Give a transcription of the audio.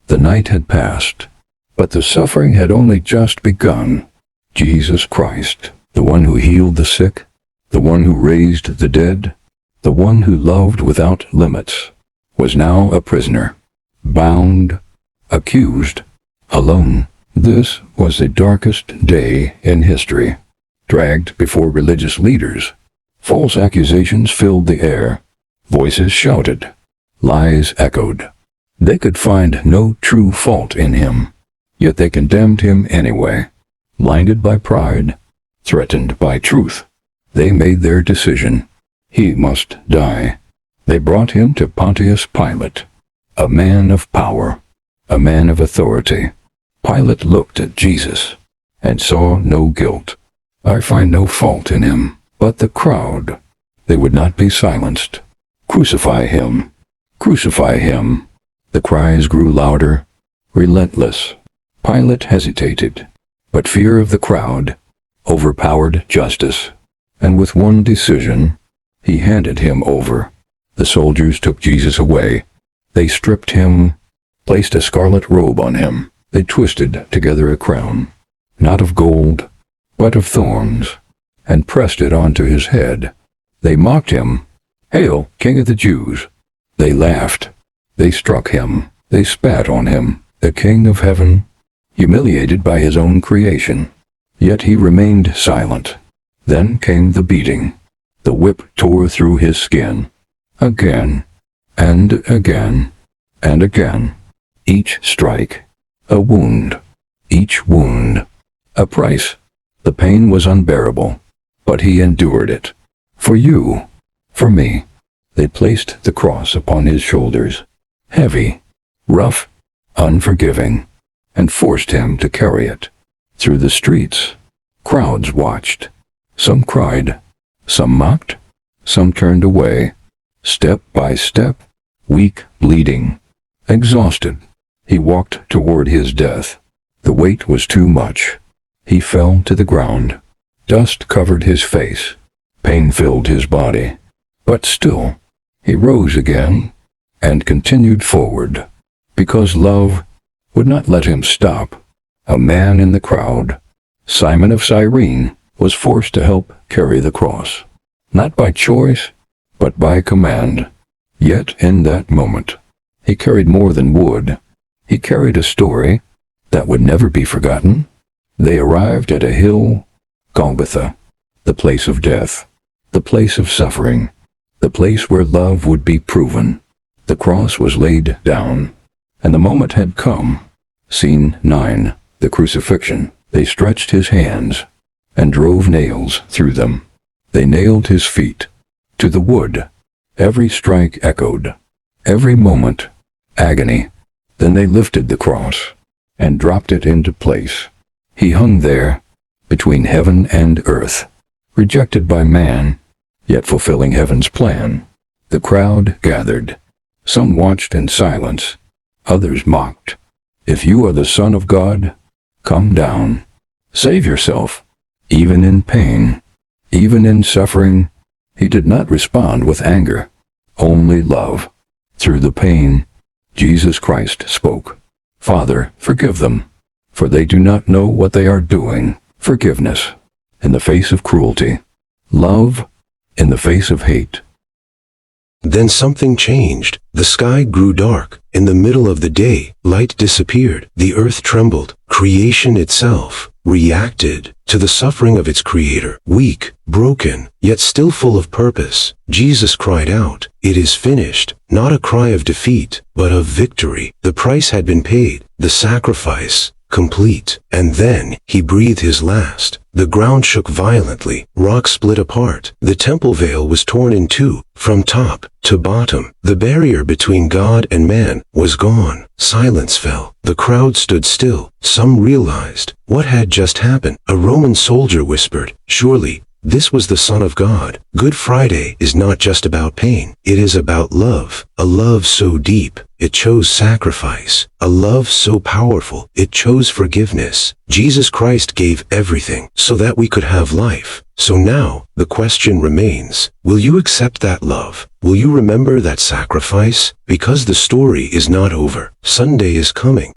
The night had passed, but the suffering had only just begun. Jesus Christ, the one who healed the sick, the one who raised the dead, the one who loved without limits, was now a prisoner, bound, accused, alone. This was the darkest day in history. Dragged before religious leaders, false accusations filled the air. Voices shouted. Lies echoed. They could find no true fault in him, yet they condemned him anyway. Blinded by pride, threatened by truth, they made their decision. He must die. They brought him to Pontius Pilate, a man of power, a man of authority. Pilate looked at Jesus and saw no guilt. I find no fault in him. But the crowd, they would not be silenced. Crucify him! Crucify him! The cries grew louder, relentless. Pilate hesitated, but fear of the crowd overpowered justice, and with one decision, he handed him over. The soldiers took Jesus away. They stripped him, placed a scarlet robe on him. They twisted together a crown, not of gold, but of thorns, and pressed it onto his head. They mocked him. Hail, King of the Jews! They laughed. They struck him. They spat on him, the King of heaven, humiliated by his own creation. Yet he remained silent. Then came the beating. The whip tore through his skin. Again, and again, and again. Each strike, a wound. Each wound, a price. The pain was unbearable, but he endured it. For you, for me. They placed the cross upon his shoulders, heavy, rough, unforgiving, and forced him to carry it. Through the streets, crowds watched. Some cried, some mocked, some turned away. Step by step, weak, bleeding, exhausted, he walked toward his death. The weight was too much. He fell to the ground. Dust covered his face. Pain filled his body. But still, he rose again and continued forward, because love would not let him stop. A man in the crowd, Simon of Cyrene, was forced to help carry the cross, not by choice, but by command. Yet in that moment, he carried more than wood. He carried a story that would never be forgotten. They arrived at a hill, Golgotha, the place of death, the place of suffering, the place where love would be proven. The cross was laid down, and the moment had come. Scene 9, the crucifixion. They stretched his hands and drove nails through them. They nailed his feet to the wood. Every strike echoed. Every moment, agony. Then they lifted the cross and dropped it into place. He hung there, between heaven and earth, rejected by man, yet fulfilling heaven's plan. The crowd gathered. Some watched in silence. Others mocked. If you are the Son of God, come down. Save yourself. Even in pain, even in suffering, he did not respond with anger, only love. Through the pain, Jesus Christ spoke. Father, forgive them, for they do not know what they are doing. Forgiveness in the face of cruelty. Love in the face of hate. Then something changed. The sky grew dark. In the middle of the day, light disappeared. The earth trembled. Creation itself reacted to the suffering of its creator. Weak, broken, yet still full of purpose, Jesus cried out, "It is finished," not a cry of defeat, but of victory. The price had been paid, the sacrifice complete. And then he breathed his last. The ground shook violently, rocks split apart. The temple veil was torn in two, from top to bottom. The barrier between God and man was gone. Silence fell. The crowd stood still. Some realized what had just happened. A Roman soldier whispered, "Surely, This was the Son of God. Good Friday is not just about pain. It is about love. A love so deep, it chose sacrifice. A love so powerful, it chose forgiveness. Jesus Christ gave everything so that we could have life. So now, the question remains, will you accept that love? Will you remember that sacrifice? Because the story is not over. Sunday is coming.